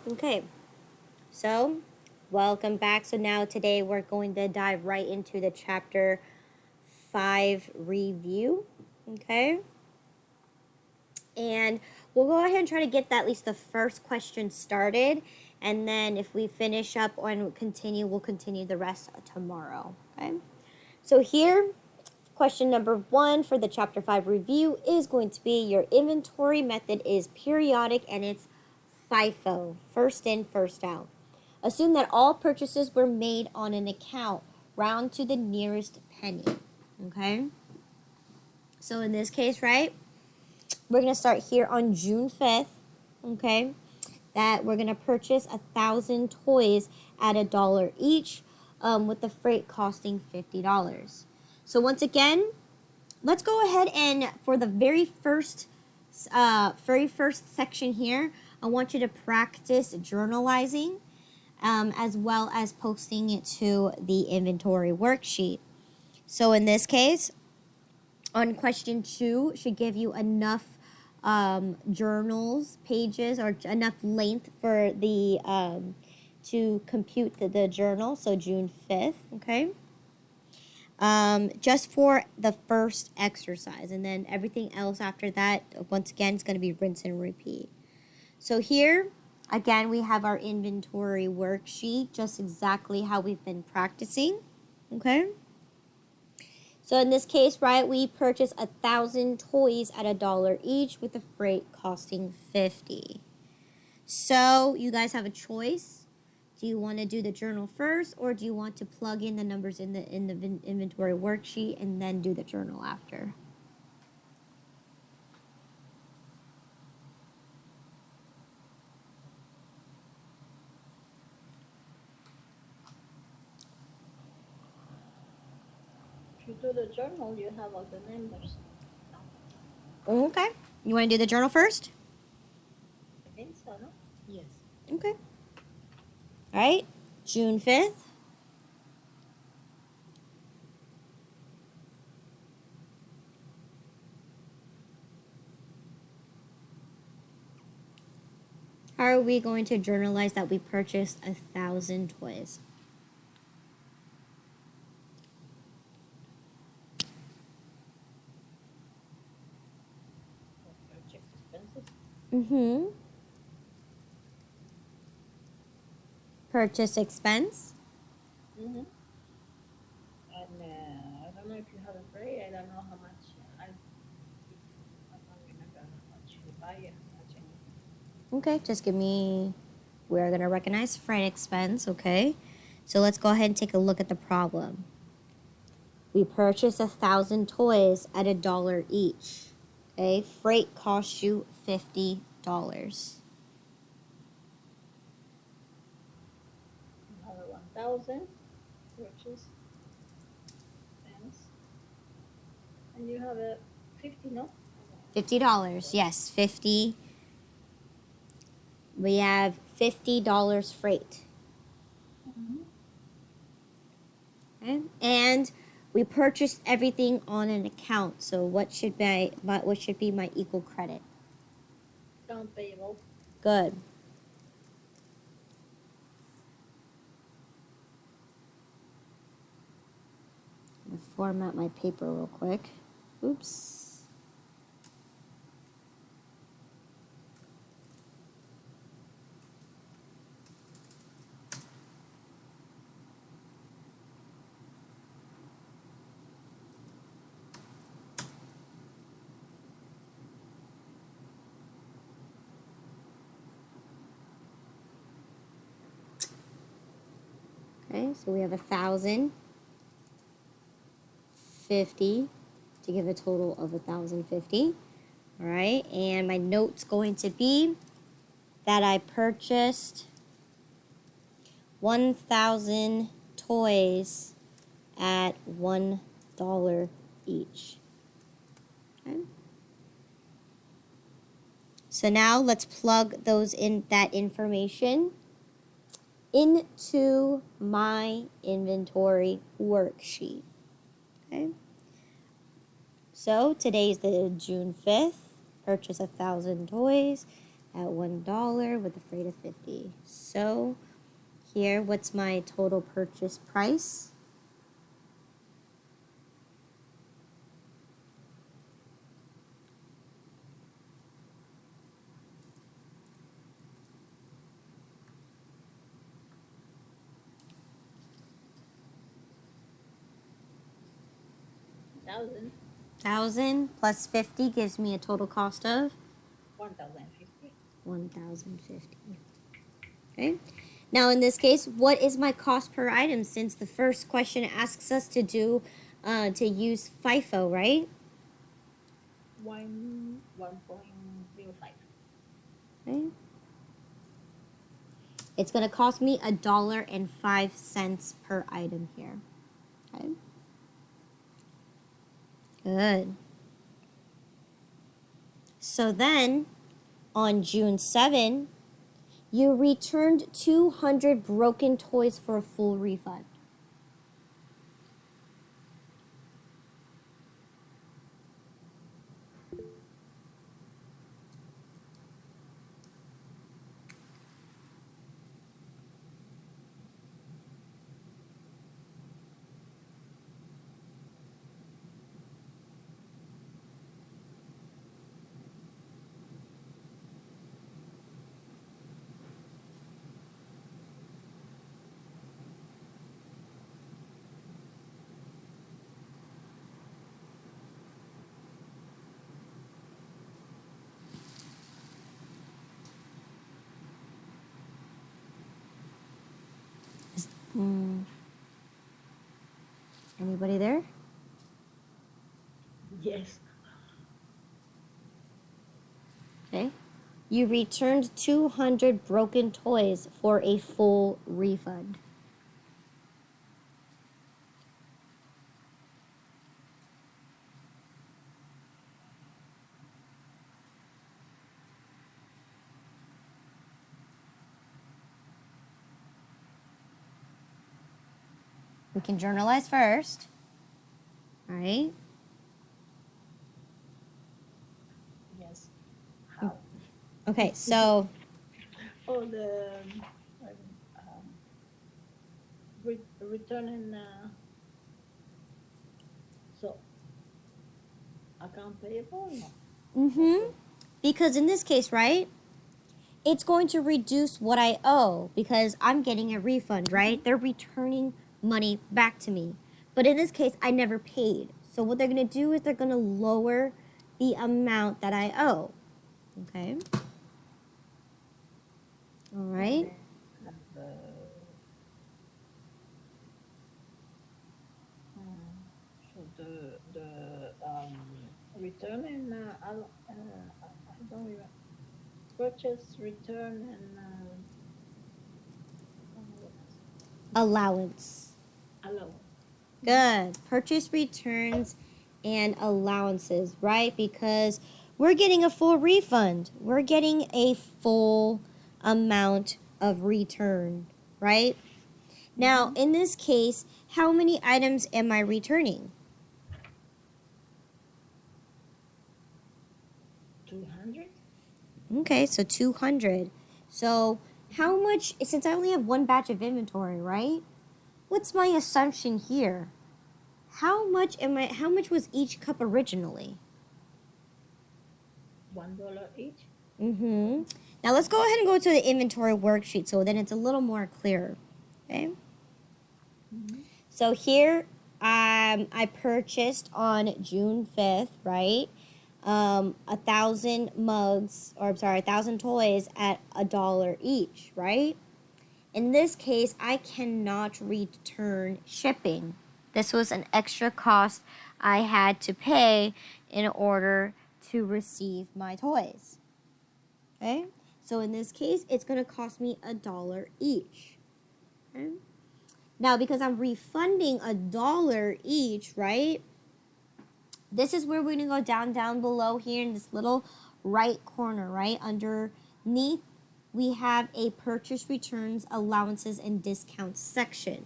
Okay, so welcome back. So now today we're going to dive right into the chapter 5 review. Okay, and we'll go ahead and try to get at least the first question started, and then if we finish up and continue, we'll continue the rest tomorrow. Okay, so here, question number 1 for the chapter 5 review is going to be your inventory method is periodic and it's FIFO, first in, first out. Assume that all purchases were made on an account, round to the nearest penny. Okay? So in this case, right, we're going to start here on June 5th. Okay? That we're going to purchase 1,000 toys at $1 each, with the freight costing $50. So once again, let's go ahead and for the very first section here, I want you to practice journalizing, as well as posting it to the inventory worksheet. So in this case, on question 2, should give you enough journals pages or enough length for the to compute the journal. So June 5th, okay. Just for the first exercise, and then everything else after that, once again, it's going to be rinse and repeat. So here, again, we have our inventory worksheet, just exactly how we've been practicing, okay? So in this case, right, we purchased 1,000 toys at $1 each with the freight costing $50. So you guys have a choice. Do you want to do the journal first, or do you want to plug in the numbers in the inventory worksheet and then do the journal after? If you do the journal, you have all the numbers. Okay. You want to do the journal first? I think so, no? Yes. Okay. All right. June 5th. How are we going to journalize that we purchased 1,000 toys? Purchase expenses. Mm-hmm. Purchase expense. Mm-hmm. And I don't know if you have a freight. I don't know how much. I don't remember how much you buy and how much anything. Okay, just give me, we're going to recognize freight expense, okay? So let's go ahead and take a look at the problem. We purchased 1,000 toys at $1 each, okay? Freight costs you $50. You have a 1,000 purchase expense. And you have a 50, no? $50, yes, 50. We have $50 freight. Mm-hmm. Okay? And we purchased everything on an account. So what should be my equal credit? Account payable. Good. I'm gonna format my paper real quick. Oops. Okay, so we have 1,050 to give a total of 1,050. All right, and my note's going to be that I purchased 1,000 toys at $1 each. Okay. So now let's plug that information into my inventory worksheet. Okay. So today's the June 5th. Purchase 1,000 toys at $1 with the freight of 50. So here, what's my total purchase price? Thousand. 1,000 plus 50 gives me a total cost of 1,050. 1,050. Okay. Now in this case, what is my cost per item? Since the first question asks us to do, to use FIFO, right? 1.05. Okay. It's going to cost me $1.05 per item here. Okay. Good. So then, on June 7, you returned 200 broken toys for a full refund. Anybody there? Yes. Okay. You returned 200 broken toys for a full refund. We can journalize first. All right. Yes. How? Okay, so Oh, the return and so account payable? No. Okay. because in this case, right, it's going to reduce what I owe because I'm getting a refund, right? They're returning money back to me. But in this case, I never paid. So what they're going to do is they're going to lower the amount that I owe. Okay? All And right? then the so the return and I don't remember purchase return and what else? Allowance. Allowance. Good. Purchase returns and allowances, right? Because we're getting a full refund. We're getting a full amount of return, right? Now, in this case, how many items am I returning? 200. Okay, so 200. So, how much, since I only have one batch of inventory, right? What's my assumption here? How much was each cup originally? $1 each. Mm-hmm. Now let's go ahead and go to the inventory worksheet so then it's a little more clear. Okay. So here I purchased on June 5th, right? 1,000 mugs, or I'm sorry, 1,000 toys at $1 each, right? In this case, I cannot return shipping. This was an extra cost I had to pay in order to receive my toys. Okay? So in this case, it's going to cost me $1 each. Okay? Now, because I'm refunding $1 each, right? This is where we're going to go down below here in this little right corner, right? Underneath, we have a purchase returns, allowances, and discounts section.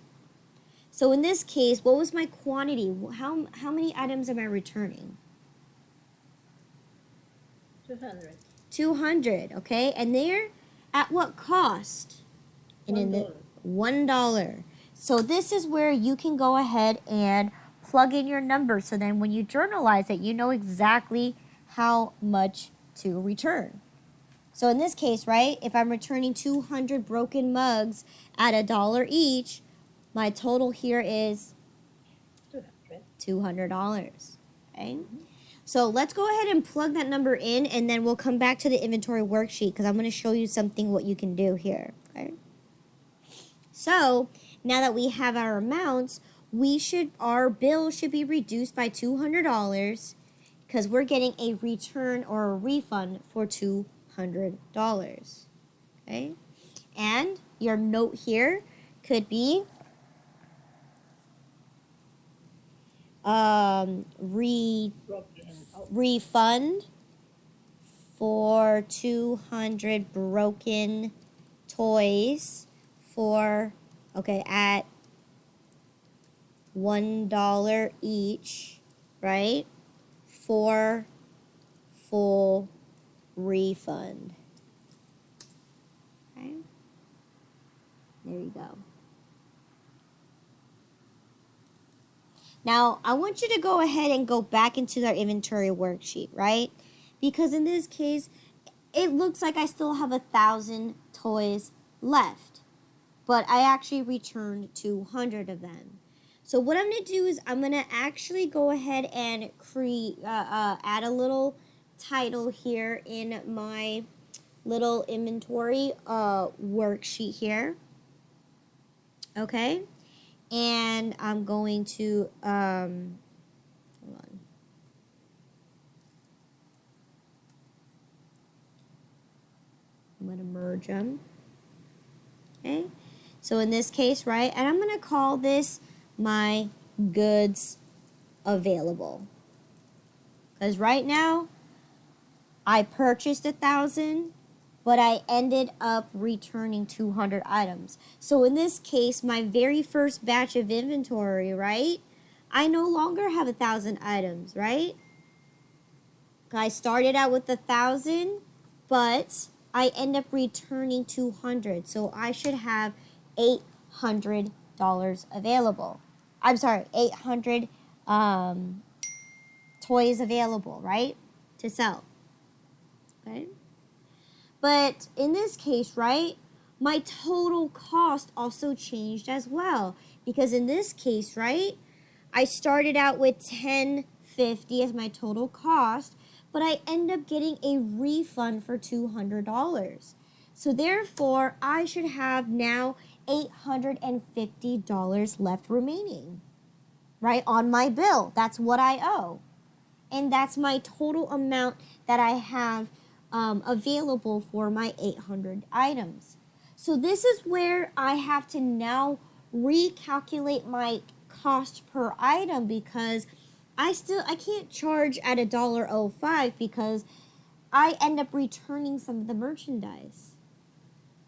So in this case, what was my quantity? How many items am I returning? 200. 200, okay? And they're at what cost? And in the $1. So this is where you can go ahead and plug in your number. So then when you journalize it, you know exactly how much to return. So in this case, right, if I'm returning 200 broken mugs at $1 each, my total here is $200. Okay? So let's go ahead and plug that number in, and then we'll come back to the inventory worksheet because I'm going to show you something what you can do here. Okay? So now that we have our amounts, our bill should be reduced by $200 because we're getting a return or a refund for $200. Okay? And your note here could be refund for 200 broken toys at $1 each, right? For full refund. Okay? There you go. Now, I want you to go ahead and go back into our inventory worksheet, right? Because in this case, it looks like I still have 1,000 toys left, but I actually returned 200 of them. So what I'm going to do is I'm going to actually go ahead and add a little title here in my little inventory worksheet here. Okay? And I'm going to, hold on. I'm going to merge them. Okay? So in this case, right, and I'm going to call this my goods available. Because right now, I purchased 1,000, but I ended up returning 200 items. So in this case, my very first batch of inventory, right, I no longer have 1,000 items, right? I started out with 1,000, but I end up returning 200. So I should have $800 available. I'm sorry, 800 toys available, right, to sell. Okay? But in this case, right, my total cost also changed as well. Because in this case, right, I started out with $10.50 as my total cost, but I end up getting a refund for $200. So therefore, I should have now $850 left remaining, right, on my bill. That's what I owe. And that's my total amount that I have available for my 800 items. So this is where I have to now recalculate my cost per item because I can't charge at $1.05 because I end up returning some of the merchandise,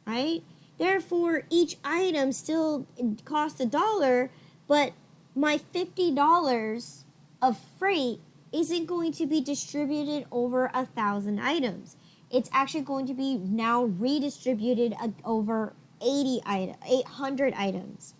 right? Therefore, each item still costs $1, but my $50 of freight isn't going to be distributed over 1,000 items. It's actually going to be now redistributed over 800 items.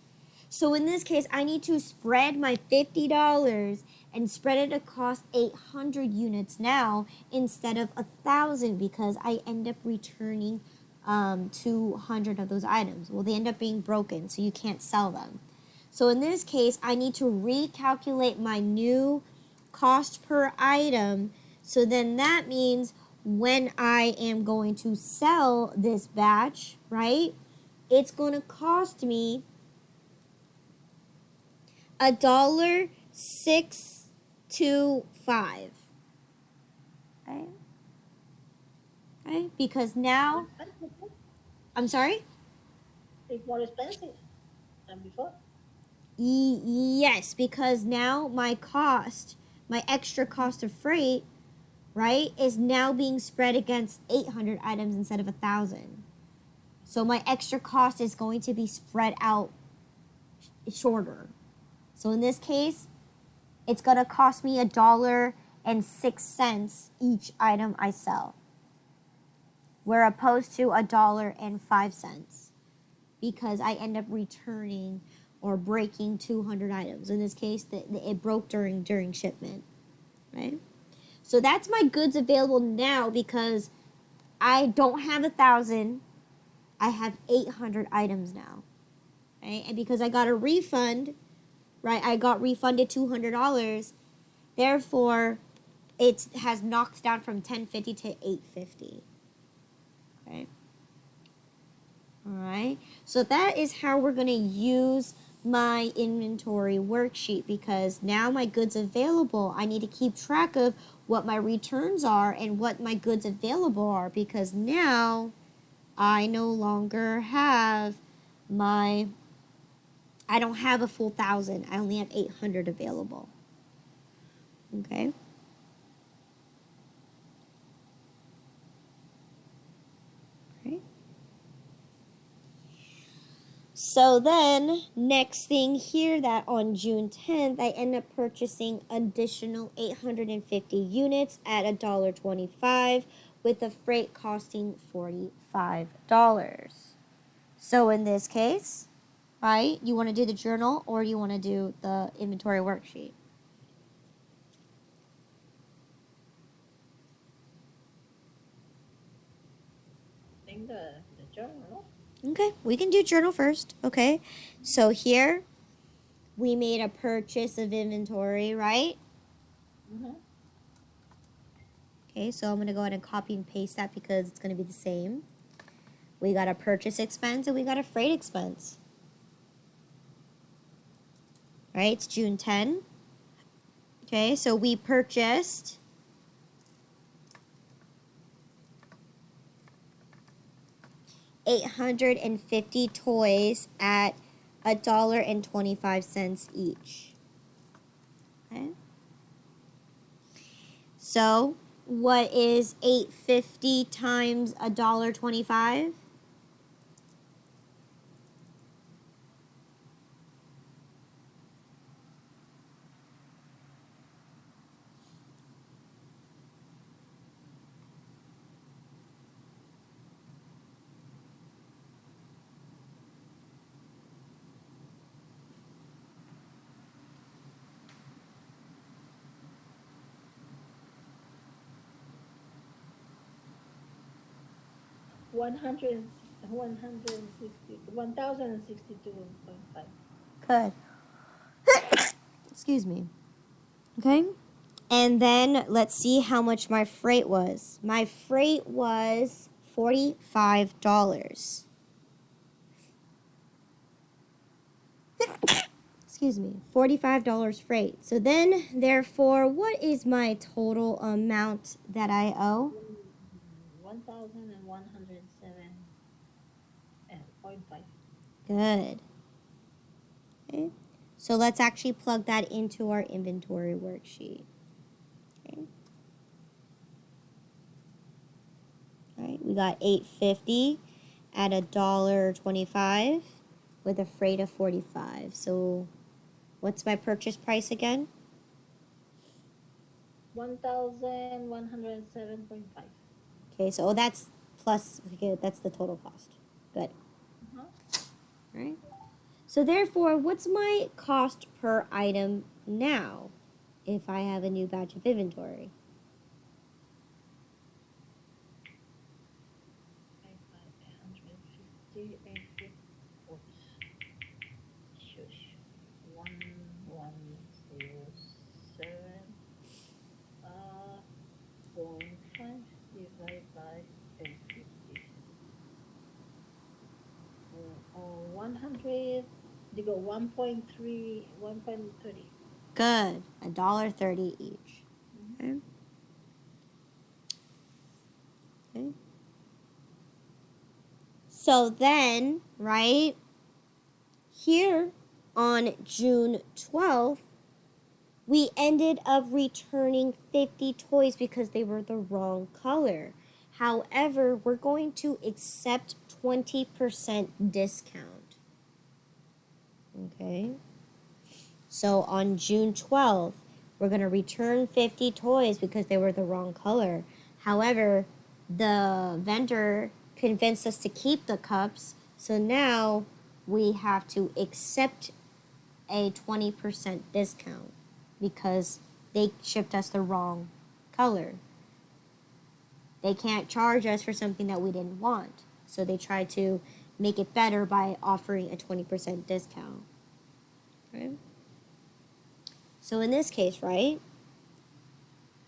So in this case, I need to spread my $50 and spread it across 800 units now instead of 1,000 because I end up returning 200 of those items. Well, they end up being broken, so you can't sell them. So in this case, I need to recalculate my new cost per item. So then that means when I am going to sell this batch, right, it's going to cost me $1.625. Okay? Okay? Because now, I'm sorry? It's more expensive than before. Yes, because now my extra cost of freight, right, is now being spread against 800 items instead of 1,000. So my extra cost is going to be spread out shorter. So in this case, it's going to cost me $1.06 each item I sell. where opposed to $1.05 because I end up returning or breaking 200 items. In this case, it broke during shipment, right? So that's my goods available now because I don't have 1,000. I have 800 items now, right? And because I got a refund, right? I got refunded $200. Therefore, it has knocked down from 1050 to 850. Okay. All right. So that is how we're going to use my inventory worksheet because now my goods available, I need to keep track of what my returns are and what my goods available are because now I no longer have I don't have a full 1,000. I only have 800 available. Okay. Right. So then, next thing here, that on June 10th, I end up purchasing additional 850 units at $1.25 with the freight costing $45. So in this case, right, you want to do the journal or you want to do the inventory worksheet? I think the journal. Okay, we can do journal first. Okay, so here we made a purchase of inventory, right? Mm-hmm. Okay, so I'm going to go ahead and copy and paste that because it's going to be the same. We got a purchase expense and we got a freight expense. Right, it's June 10. Okay, so we purchased 850 toys at $1.25 each. Okay. So, what is 850 times $1.25? $1,062.5. Good. Excuse me. Okay. And then let's see how much my freight was. My freight was $45. Excuse me, $45 freight. So then, therefore, what is my total amount that I owe? 1,107.5. Good. Okay. So let's actually plug that into our inventory worksheet. Okay. All right, we got 850 at $1.25 with a freight of 45. So what's my purchase price again? 1,107.5. Okay, so that's plus, okay, that's the total cost. Good. Uh-huh. All right. So therefore, what's my cost per item now if I have a new batch of inventory? 850. Oops. Shush. 1,107. 0.5 divided by 850. 100. They go 1.3, 1.30. Good. $1.30 each. Okay. Okay. So then, right here on June 12th, we ended up returning 50 toys because they were the wrong color. However, we're going to accept 20% discount. Okay. So on June 12th, we're going to return 50 toys because they were the wrong color. However, the vendor convinced us to keep the cups, so now we have to accept a 20% discount because they shipped us the wrong color. They can't charge us for something that we didn't want. So they try to make it better by offering a 20% discount. Right? So in this case, right?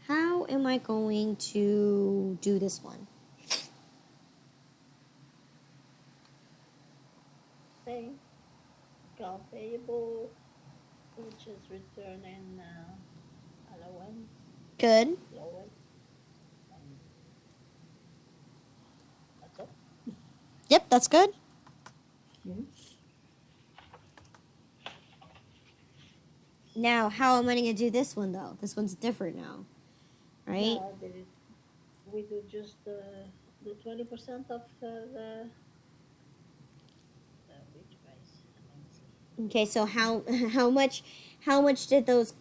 How am I going to do this one? Same. Account payable, purchase, return, and allowance, Good. allowance, and that's all. Yep, that's good. Mm-hmm. Now, how am I going to do this one though? This one's different now, right? Now we do just the 20% of the which price? Let me see. Okay, so how much did those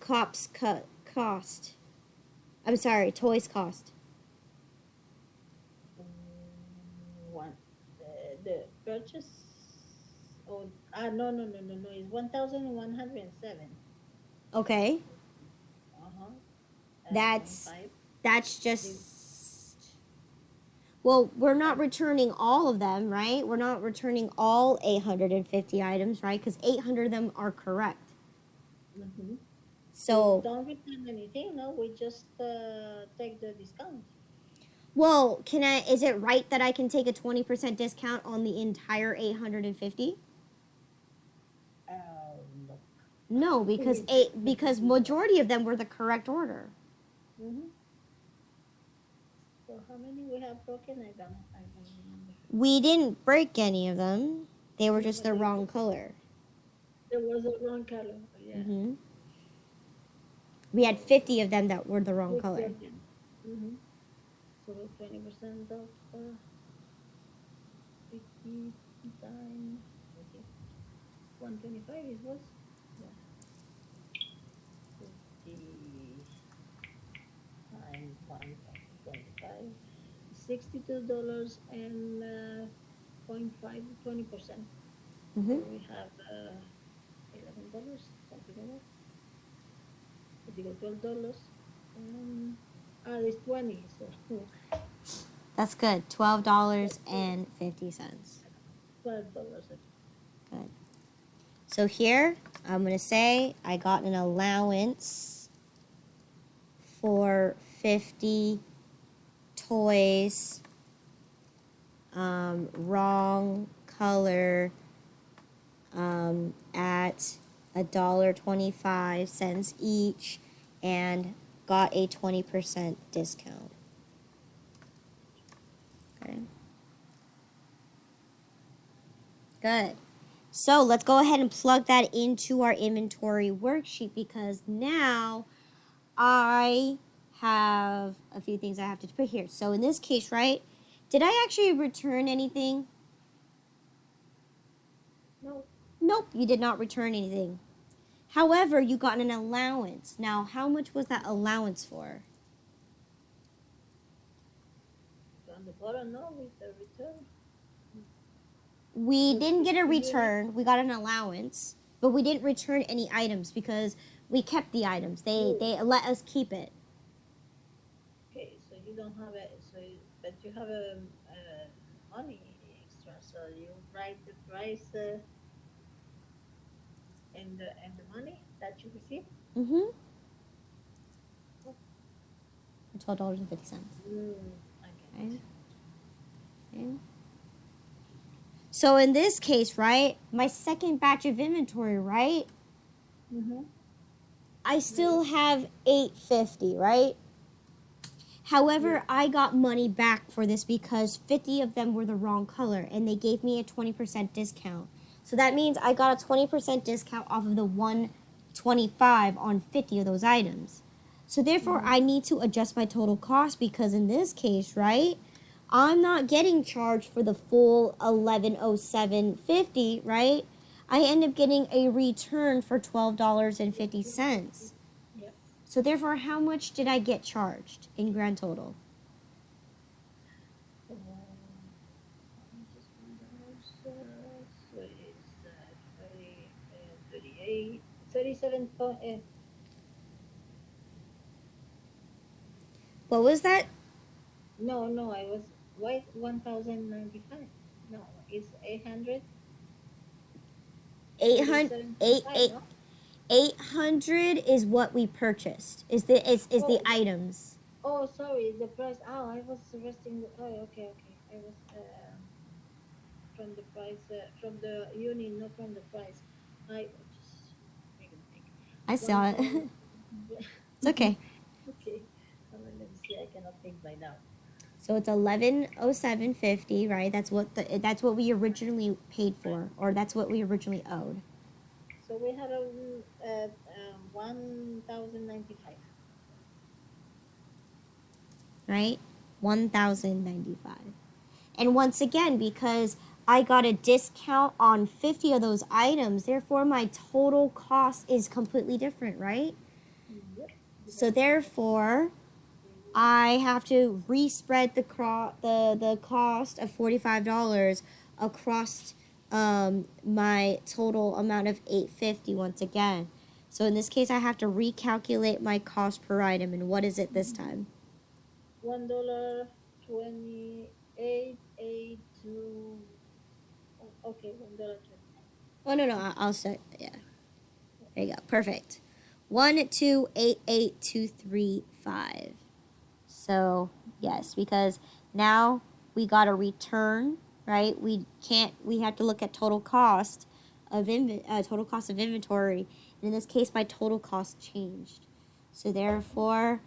cost? I'm sorry, toys cost. One the purchase. Oh, no. It's 1,107. Okay. Uh-huh. Point That's five. that's The, just well, we're not um, returning all of them, right? We're not returning all 850 items, right? Cuz 800 of them are correct. mhm. We So, don't return anything. No, we just take the discount. well, is it right that I can take a 20% discount on the entire 850? No. No, We because do that. majority of them were the correct order. Mm-hmm. So how many we have broken? I don't remember. We didn't break any of them. They were No, just but the wrong color. there was a wrong color. Yeah. Hmm. We had So 50 of them that were the wrong we color. broken. Mm-hmm. So 20% of 50 times. Let's see. 125 is was. Yeah. 50 times 125. $62 and point 0.5, 20%. Hmm. So we have $11, something like that. If you go $12, and it's 20, so That's good. $12.50. $12. Good. So here, I'm going to say I got an allowance for 50 toys, wrong color, at $1.25 each, and got a 20% discount. Okay. Good. So let's go ahead and plug that into our inventory worksheet because now I have a few things I have to put here. So in this case, right, did I actually return anything? No, Nope, you did not return anything. However, you got an allowance. Now, how much was that allowance for? on the bottom, no, with the return. We The didn't get a 50 unit. return. We got an allowance, but we didn't return any items because we kept the items. They Oh, they let us keep it. okay, so you don't have it, but you have money extra, so you write the price and the money that you receive. Mm-hmm. $12.50. I get Okay. it. Okay. So in this case, right, my second batch of inventory, right, Mm-hmm. I still have 850, right? Yeah. However, I got money back for this because 50 of them were the wrong color and they gave me a 20% discount. So that means I got a 20% discount off of the 125 on 50 of those items. So therefore, Mm-hmm. I need to adjust my total cost because in this case, right, I'm not getting charged for the full 1107.50, right? I end up getting a return for $12.50. Yeah. So therefore, how much did I get charged in grand total? 47 point. What was that? No, no, I was why 1095. No, it's 800 800, forty-seven point five. No. 800 is what we purchased. Is the Oh, items. oh, sorry, the price. Oh, I was resting. Oh, okay, okay. I was from the price, from the unit, not from the price. I just make a mistake. I saw it. 1,000. It's okay. Okay. Let me see. I cannot think by now. So it's 1107.50, right? That's what we originally paid for, or that's what we originally owed, So we have a 1,095. right? 1095. And once again, because I got a discount on 50 of those items, therefore my total cost is completely different, right? Yep. So therefore, I have to respread the cost of $45 across my total amount of $850 once again. So in this case, I have to recalculate my cost per item. And what is it this time? $1.2882. Okay, $1.29. Oh no, I'll say, yeah. There you go. Perfect. 1288235. So yes, because now we got a return, right? We have to look at total cost of inventory. And in this case, my total cost changed. So therefore,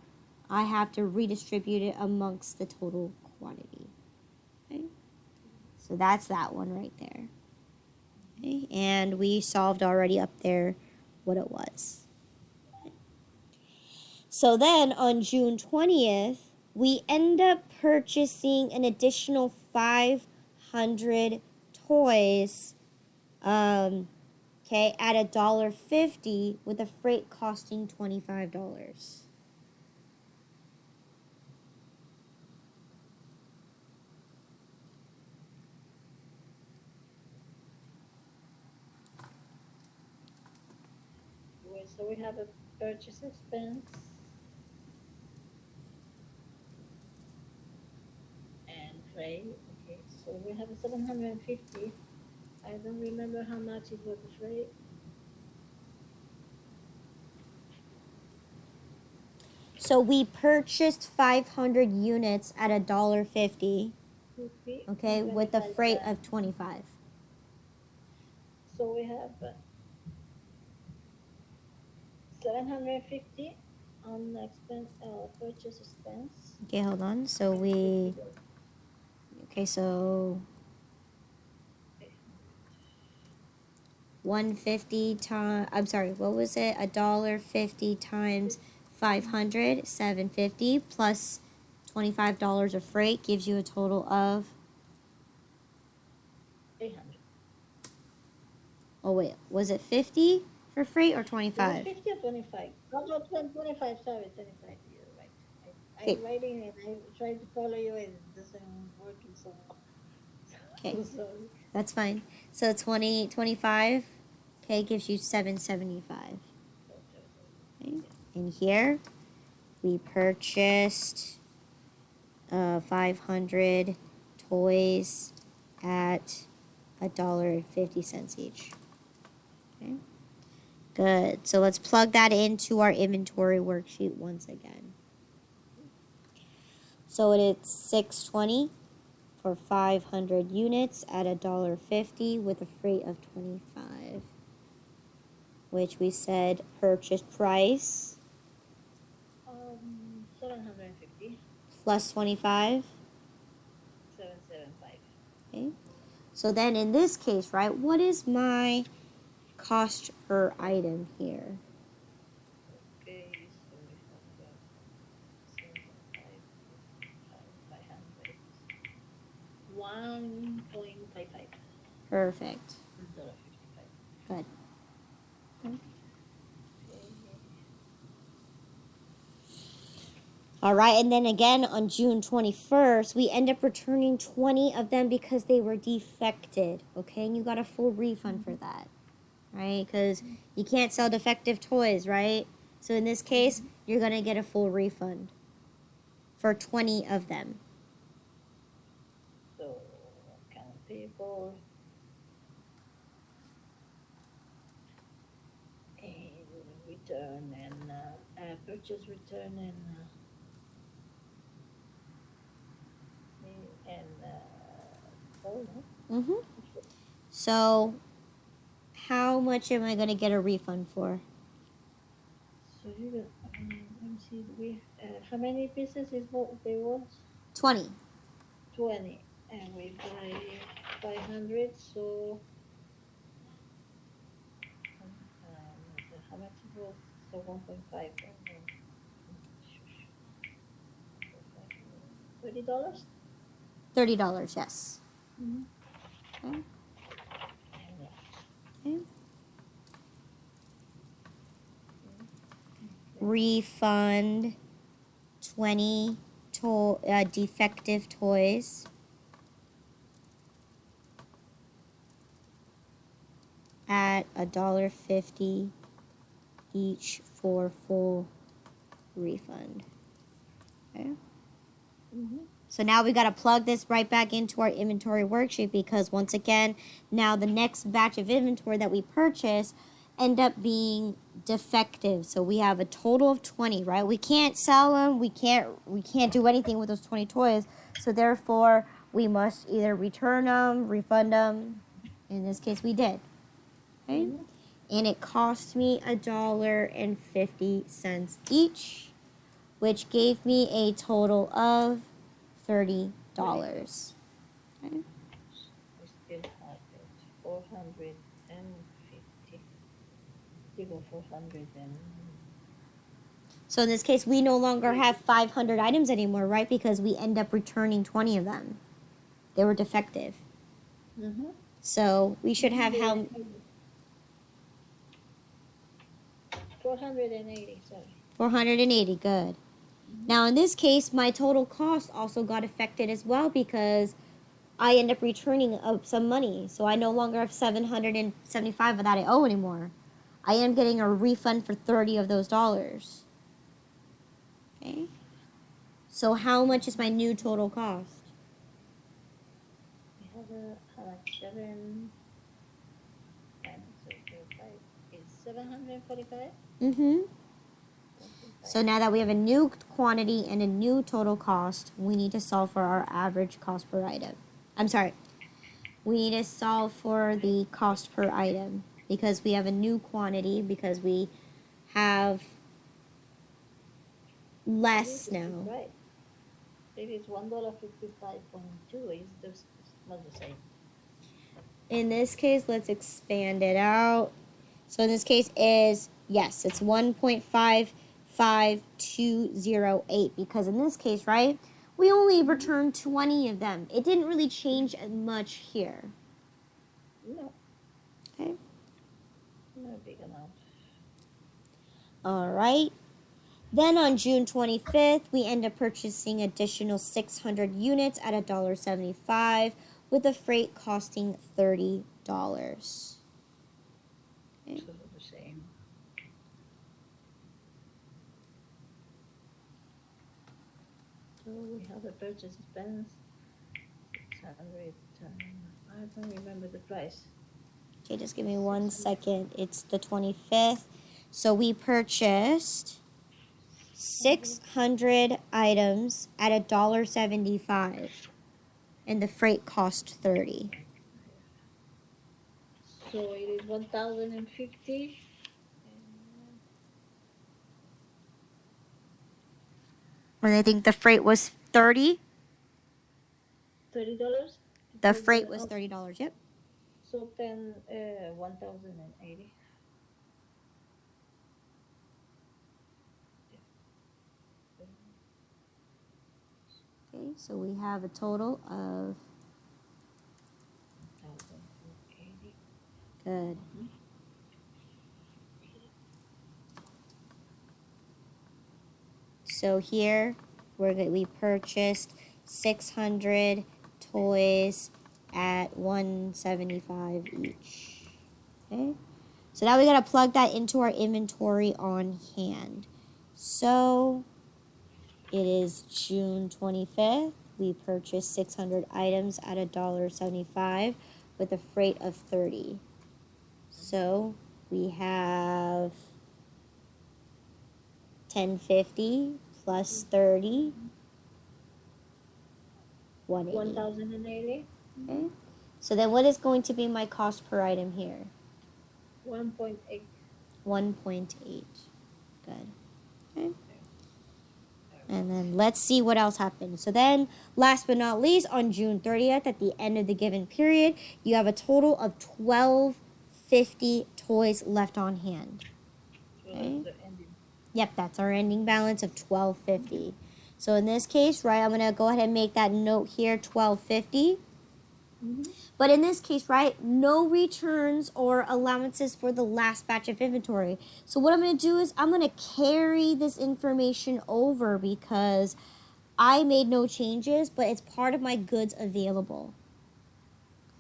I have to redistribute it amongst the total quantity. Okay? So that's that one right there. Okay? And we solved already up there what it was. So then on June 20th, we end up purchasing an additional 500 toys, okay, at $1.50 with the freight costing $25. So we have a purchase expense and freight. Okay, so we have a 750. I don't remember how much it was the freight. So we purchased 500 units at $1.50, 50 okay, and with the 25 freight of 25. So we have 750 on expense, purchase expense. Okay, hold on. So 150 times, I'm sorry, what was it? $1.50 times 500, 750 plus $25 of freight gives you a total of, 800. oh wait, was it 50 for freight or It was 25? 50 or 25? No, no, 25, sorry, 25. You're right. Okay, I'm writing and I try to follow you and it doesn't work so well. okay, So sorry. that's fine. So 25, okay, gives you 775. Okay. Yeah. And here we purchased 500 toys at $1.50 each. Okay. Good. So let's plug that into our inventory worksheet once again. So it's $620 for 500 units at $1.50 with a freight of 25, which we said purchase price 750. plus 25. 775. Okay. So then in this case, right, what is my cost per item here? Okay, so we have 775, 500. 1.55. Perfect. $1.55. Good. All right, and then again on June 21st, we end up returning 20 of them because they were defected, okay? And you got a full refund for that, right? Because you can't sell defective toys, right? So in this case, you're going to get a full refund for 20 of them. So account payable and return and purchase return oh no. Mm-hmm. So how much am I going to get a refund for? So you got, let me see, we how many pieces is what there was? 20. 20, and we buy 500, so how much it was? So 1.5. $30? $30, yes. Mm-hmm. Okay. Okay. Refund 20 defective toys at $1.50 each for full refund. Okay. Mm-hmm. So now we got to plug this right back into our inventory worksheet because once again, now the next batch of inventory that we purchase end up being defective. So we have a total of 20, right? We can't sell them. We can't do anything with those 20 toys. So therefore, we must either return them, refund them. In this case, we did. Okay? Mm-hmm. And it cost me $1.50 each, which gave me a total of $30. Okay. We still have it. 450. You go 400 and So in this case, we no longer have 500 items anymore, right? Because we end up returning 20 of them. They were defective. mm-hmm. So we should have how 480, sorry. 480. Good. Now in this case, my total cost also got affected as well because I end up returning some money. So I no longer have 775 that I owe anymore. I am getting a refund for 30 of those dollars. Okay. So how much is my new total cost? We have how much? 7 times 5 is 745. Mm-hmm. So now that we have a new quantity and a new total cost, we need to solve for our average cost per item. I'm sorry. We need to solve for the cost per item because we have a new quantity because we have less now. Right. It is $1.55.2. Is this not the same? In this case, let's expand it out. So in this case is, yes, it's 1.55208 because in this case, right, we only returned 20 of them. It didn't really change much here. No. Okay. Not a big amount. All right. Then on June 25th, we end up purchasing additional 600 units at $1.75 with the freight costing $30. Okay. So the same. So we have a purchase expense 600. I don't remember the price. Okay, just give me 1 second. It's the 25th. So we purchased 600 items at $1.75 and the freight cost $30. So it is 1,050. And I think the freight was $30. $30. The freight was $30. Yep. So then 1,080. Okay, so we have a total of 1,080. good. So here we purchased 600 toys at $175 each. Okay. So now we got to plug that into our inventory on hand. So it is June 25th. We purchased 600 items at $1.75 with a freight of 30. So we have 1050 plus 30, 180. 1,080. Okay. So then what is going to be my cost per item here? 1.8. 1.8. Good. Okay. And then let's see what else happened. So then, last but not least, on June 30th, at the end of the given period, you have a total of 1250 toys left on hand. So Okay. that's the ending. Yep, that's our ending balance of 1250. So in this case, right, I'm going to go ahead and make that note here, 1250. But in this case, right, no returns or allowances for the last batch of inventory. So what I'm going to do is I'm going to carry this information over because I made no changes, but it's part of my goods available.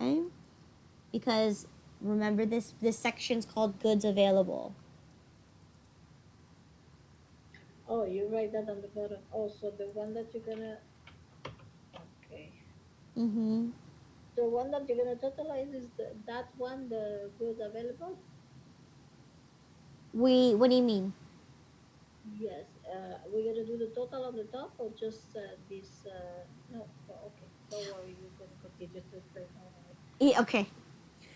Okay? Because remember this section's called goods available. Oh, you write that on the bottom. Oh, so the one that you're gonna. Okay. Mm-hmm. The one that you're gonna totalize is that one, the goods available. What do you mean? Yes. We're gonna do the total on the top or just this. No. Oh, okay. Don't worry. You're gonna continue to explain. Yeah, okay.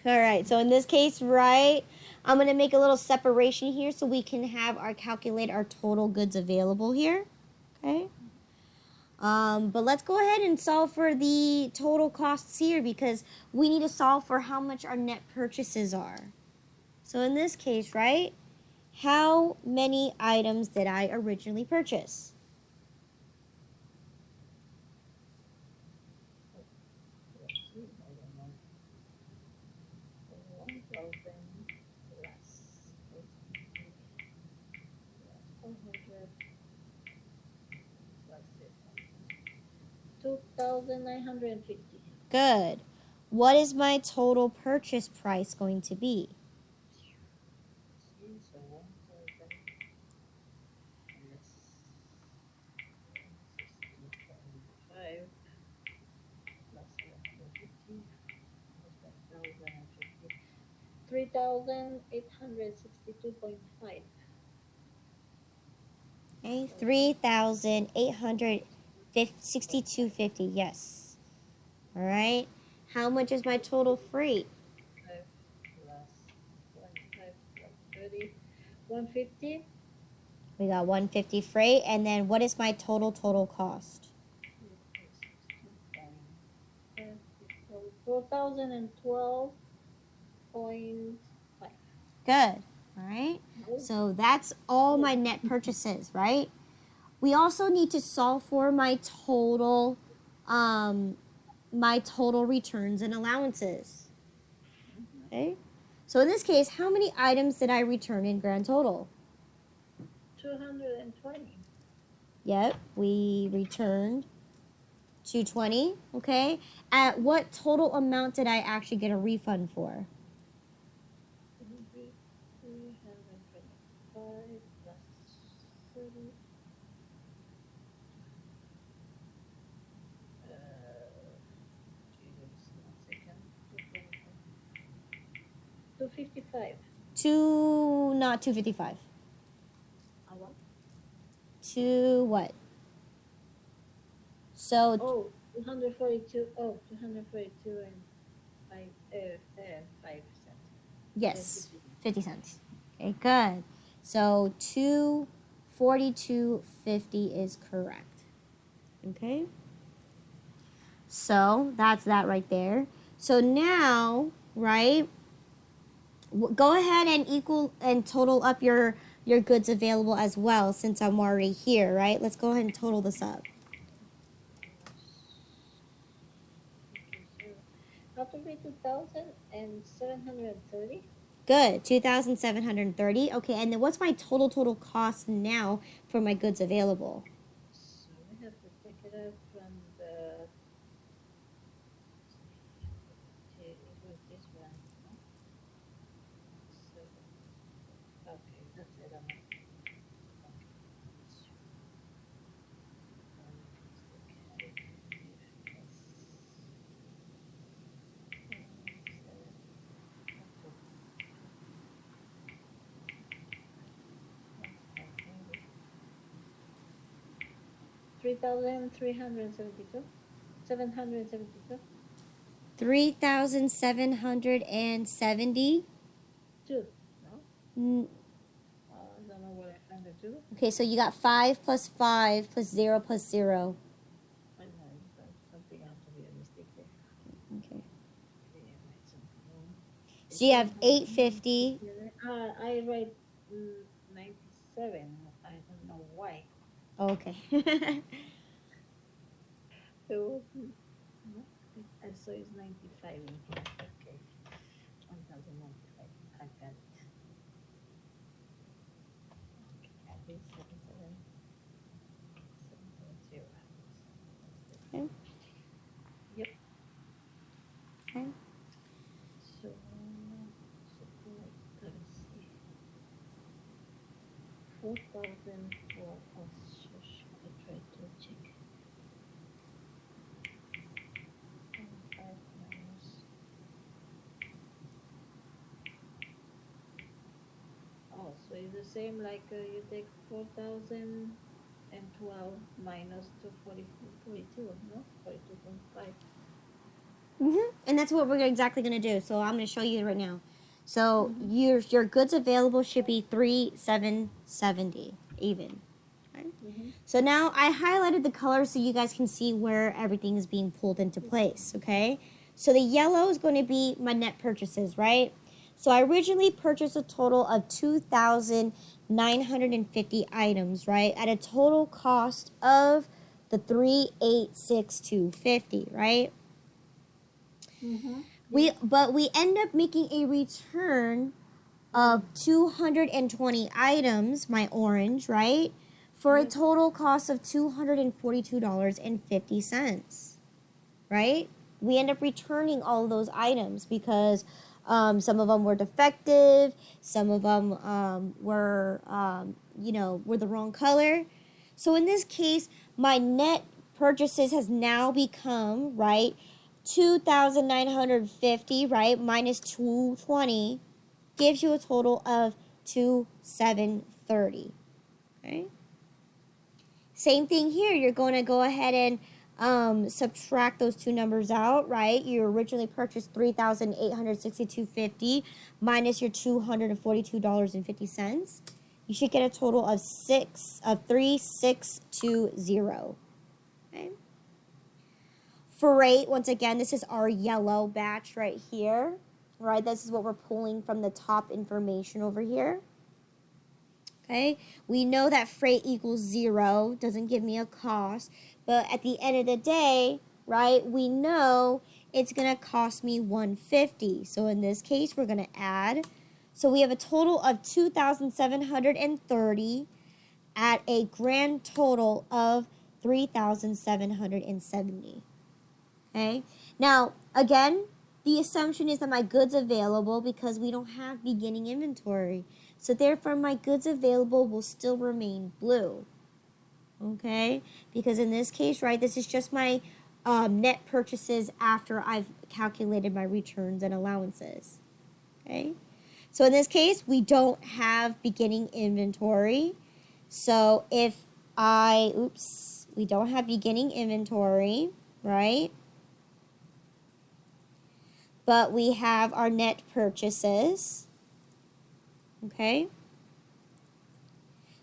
All right, so in this case, right, I'm going to make a little separation here so we can have our calculate our total goods available here. Okay. But let's go ahead and solve for the total costs here because we need to solve for how much our net purchases are. So in this case, right, how many items did I originally purchase? Let's see. Hold on. 1,000 plus 400 plus 2,950. Good. What is my total purchase price going to be? See, so 1,000 less 162.5 plus 150 plus 1,050. 3,862.5. Okay, 3,862.50. Yes. All right. How much is my total freight? 5 plus 25 plus 30. 150. We got 150 freight, and then what is my total cost? 4,012.5. Good. All right. So that's all my net purchases, right? We also need to solve for my total returns and allowances. Okay. So in this case, how many items did I return in grand total? 220. Yep, we returned 220. Okay. At what total amount did I actually get a refund for? 325 plus 30. Jesus, 1 second. 255. Not 255. I want. What? So, Oh, 242. Oh, 242 and 5 cents. yes, 50 cents. Okay, good. So 242.50 is correct. Okay? So, that's that right there. So now, right? Go ahead and equal and total up your goods available as well since I'm already here, right? Let's go ahead and total this up. How to be 2,730? Good. 2,730. Okay, and then what's my total cost now for my goods available? So we have to take it out from the. It was this one. No? 3,372. 772. 3,770. 2. No? Mm, I don't know what I found the 2. okay, so you got 5 plus 5 plus 0 plus 0. I know something has to be a mistake there. Okay. Okay, I write something wrong. So you have 850. I write 97. I don't know why. Okay. So, no, I saw it's 95 in here. Okay, 1,095. I got it. Okay, 77770. Okay. Yep. Okay. So, let me see. 4,004. Oh, shush. I tried to check. 5 minus. Oh, so it's the same like you take 4,012 minus 242, no? 42.5. And that's what we're exactly going to do. So I'm going to show you right now. So Mm-hmm. your goods available should be 3,770 even. Okay. Mm-hmm. So now I highlighted the color so you guys can see where everything is being pulled into place. Okay. So the yellow is going to be my net purchases, right? So I originally purchased a total of 2,950 items, right? At a total cost of the 3,862.50, right? Mm-hmm. We Yes. but we end up making a return of 220 items, my orange, right? For a Yes. total cost of $242.50, right? We end up returning all of those items because some of them were defective, some of them were the wrong color. So in this case, my net purchases has now become, right, 2,950, right, minus 220 gives you a total of 2,730. Okay. Same thing here. You're going to go ahead and subtract those two numbers out, right? You originally purchased $3,862.50 minus your $242.50. You should get a total of 3,620. Okay. Freight, once again, this is our yellow batch right here, right? This is what we're pulling from the top information over here. Okay, we know that freight equals 0, doesn't give me a cost, but at the end of the day, right, we know it's going to cost me $150. So in this case, we're going to add. So we have a total of 2,730 at a grand total of 3,770. Okay, now again, the assumption is that my goods available because we don't have beginning inventory. So therefore, my goods available will still remain blue. Okay, because in this case, right, this is just my net purchases after I've calculated my returns and allowances. Okay, so in this case, we don't have beginning inventory. So if we don't have beginning inventory, right? But we have our net purchases. Okay?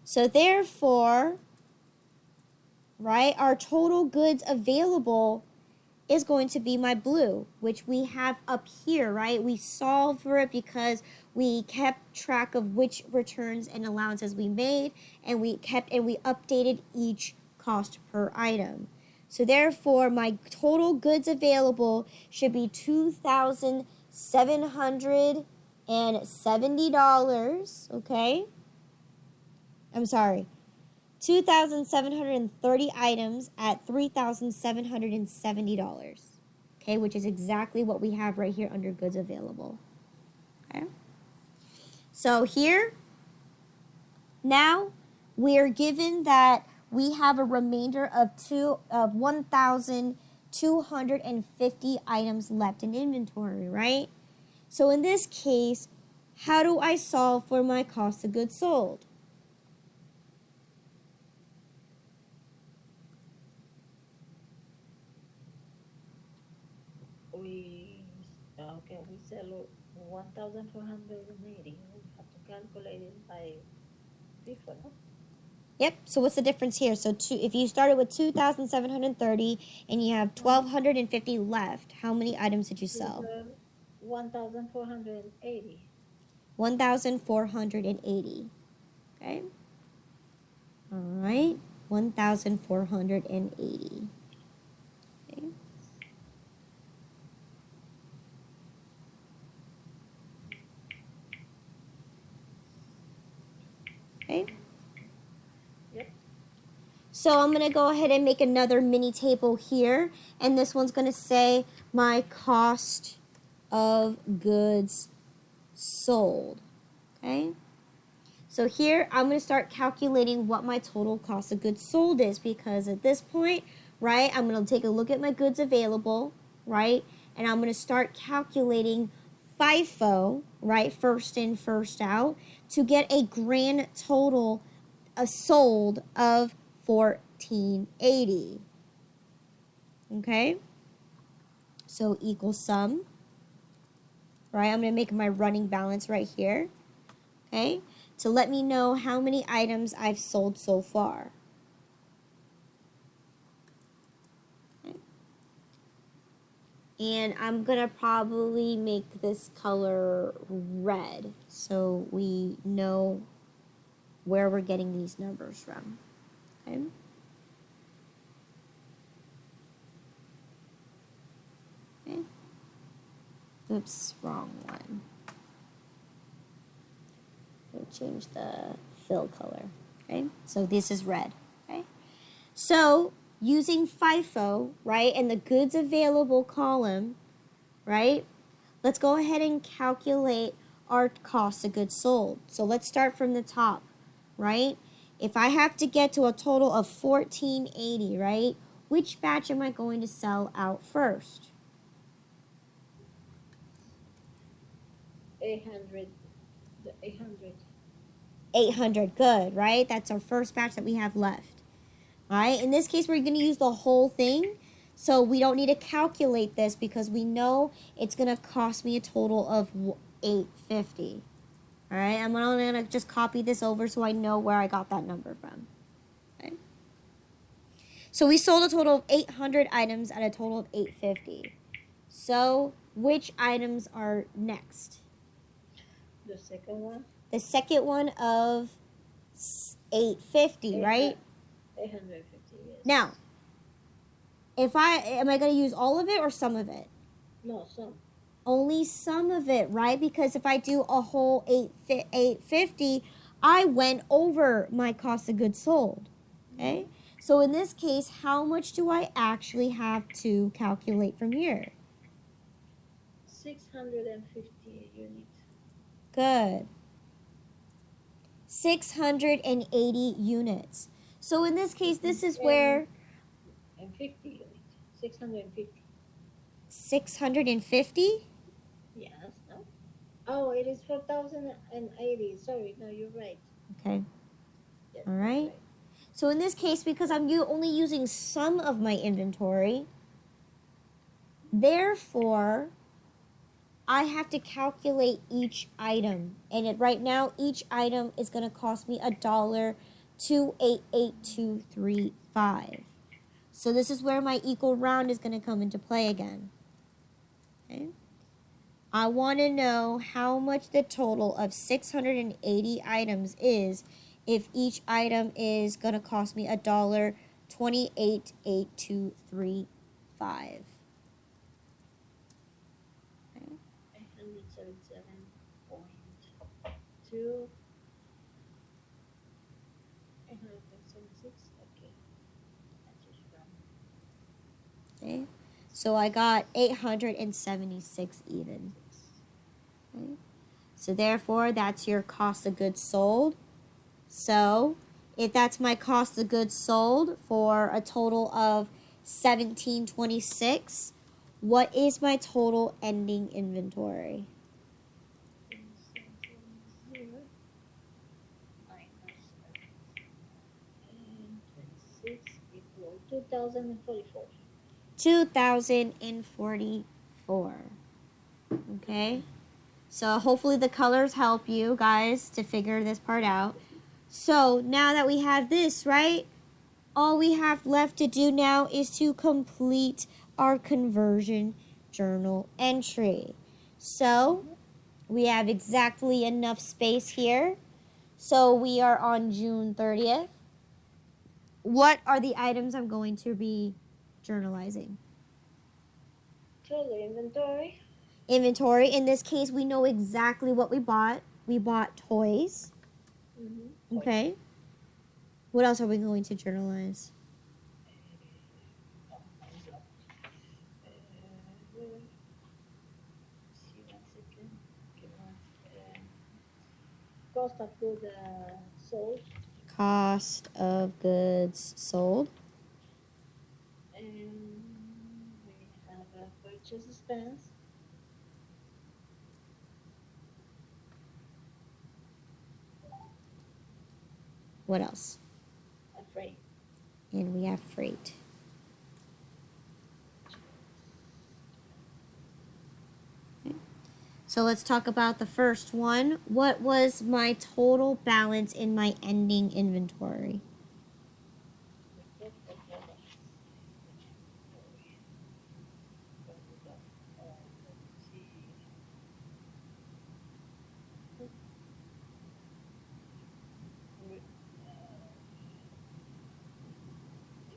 So therefore, right, our total goods available is going to be my blue, which we have up here, right? We solved for it because we kept track of which returns and allowances we made, and we updated each cost per item. So therefore, my total goods available should be $2,770, okay? I'm sorry. 2,730 items at $3,770. Okay, which is exactly what we have right here under goods available. Okay? So here, now we are given that we have a remainder of 1,250 items left in inventory, right? So in this case, how do I solve for my cost of goods sold? 1,480. We have to calculate it by before, no? Yep. So what's the difference here? So if you started with 2,730 and you have Uh-huh. 1,250 left, how many items did you We sell? have 1,480. 1,480. Okay. All right. 1,480. Okay. Okay. Yep. So I'm going to go ahead and make another mini table here. And this one's going to say my cost of goods sold. Okay. So here I'm going to start calculating what my total cost of goods sold is, because at this point, right, I'm going to take a look at my goods available, right, and I'm going to start calculating FIFO, right, first in, first out, to get a grand total sold of 1480. Okay, so equal sum, right, I'm going to make my running balance right here, okay, to let me know how many items I've sold so far. Okay. And I'm going to probably make this color red so we know where we're getting these numbers from. Okay. Okay. Oops, wrong one. I'll change the fill color. Okay. So this is red. Okay. So using FIFO, right, and the goods available column, right, let's go ahead and calculate our cost of goods sold. So let's start from the top, right? If I have to get to a total of 1480, right, which batch am I going to sell out first? 800. The 800. 800, good, right? That's our first batch that we have left. All right, in this case, we're going to use the whole thing. So we don't need to calculate this because we know it's going to cost me a total of 850. All right, I'm going to just copy this over so I know where I got that number from. Okay. So we sold a total of 800 items at a total of 850. So which items are next? The second one? The second one of 850, right? 850, yes. Now, am I going to use all of it or some of it? No, some. Only some of it, right? Because if I do a whole 850, I went over my cost of goods sold. Okay? So in this case, how much do I actually have to calculate from here? 650 units. Good. 680 units. So in this case, this is where... And 50 units. 650. 650? Yes, no? Oh, it is 4,080. Sorry, no, you're right. Okay. Yes, All right. So in this case, because I'm only using some of my inventory, therefore, I have to calculate each item. And right now, each item is going to cost me $1,288,235. So this is where my equal round is going to come into play again. Okay. I want to know how much the total of 680 items is if each item is going to cost me $1,288,235. 877.2. 876. Okay. I just found. Okay. So I got 876 even. Okay. So therefore, that's your cost of goods sold. So if that's my cost of goods sold for a total of 1726, what is my total ending inventory? 0 minus 26 equal 2,044. 2044. Okay? So hopefully the colors help you guys to figure this part out. So now that we have this, right? All we have left to do now is to complete our conversion journal entry. So we have exactly enough space here. So we are on June 30th. What are the items I'm going to be journalizing? Total inventory. Inventory. In this case, we know exactly what we bought. We bought toys. Okay. What else are we going to journalize? See 1 second. Okay, cost of goods sold. Cost of goods sold. And we have a purchase expense. What else? A freight. And we have freight. Okay. So let's talk about the first one. What was my total balance in my ending inventory?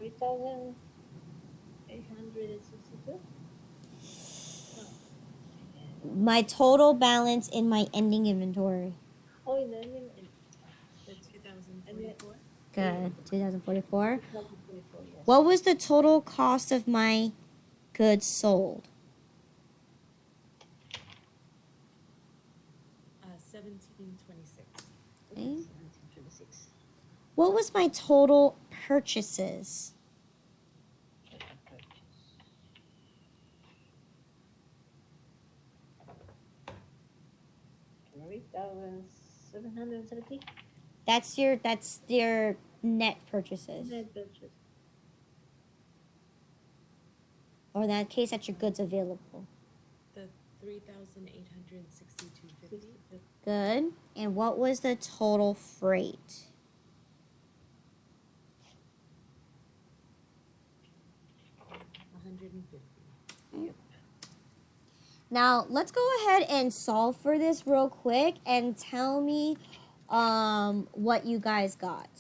$3,862. My total balance in my ending inventory. Oh, in the ending. The 2044? Good. 2044. 2024, yes. What was the total cost of my goods sold? 1726. Okay. 1726. What was my total purchases? $3,770. That's your net purchases. Net purchase. Or in that case, that's your goods available. The 3,862.50. Good. And what was the total freight? 150. Now, let's go ahead and solve for this real quick and tell me what you guys got.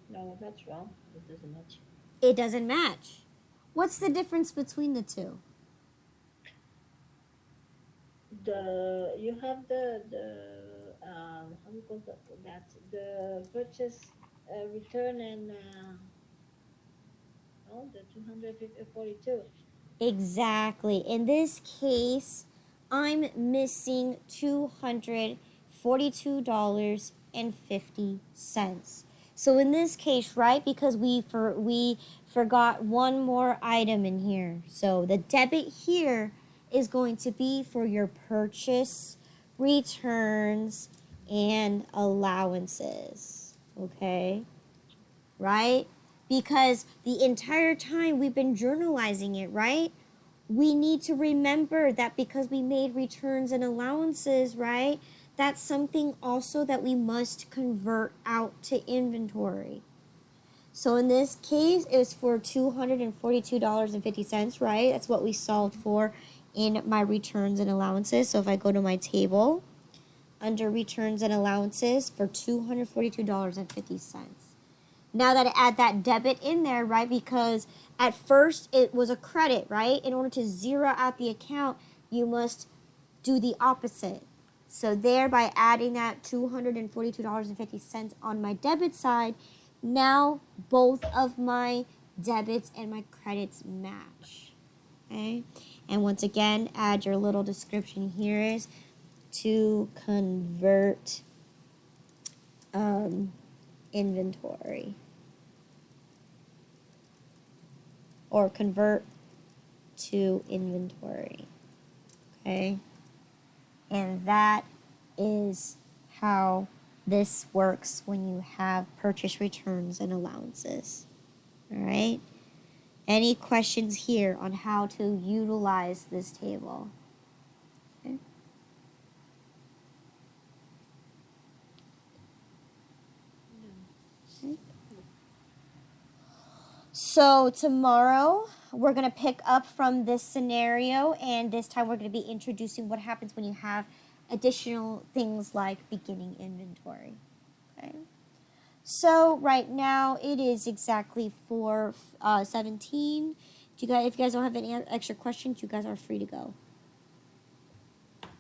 No, that's wrong. It doesn't match. It doesn't match. What's the difference between the two? You have the how do you call that the purchase return and no, the 242. Exactly. In this case, I'm missing $242.50. So in this case, right, because we forgot one more item in here. So the debit here is going to be for your purchase, returns, and allowances. Okay? Right? Because the entire time we've been journalizing it, right? We need to remember that because we made returns and allowances, right? That's something also that we must convert out to inventory. So in this case, it's for $242.50, right? That's what we solved for in my returns and allowances. So if I go to my table, under returns and allowances for $242.50. Now that I add that debit in there, right? Because at first it was a credit, right? In order to zero out the account, you must do the opposite. So there, by adding that $242.50 on my debit side, now both of my debits and my credits match. Okay? And once again, add your little description here is to convert inventory or convert to inventory. Okay? And that is how this works when you have purchase returns and allowances. All right? Any questions here on how to utilize this table? Okay. No. So tomorrow we're going to pick up from this scenario, and this time we're going to be introducing what happens when you have additional things like beginning inventory. Okay. So right now it is exactly 4:17. If you guys don't have any extra questions, you guys are free to go.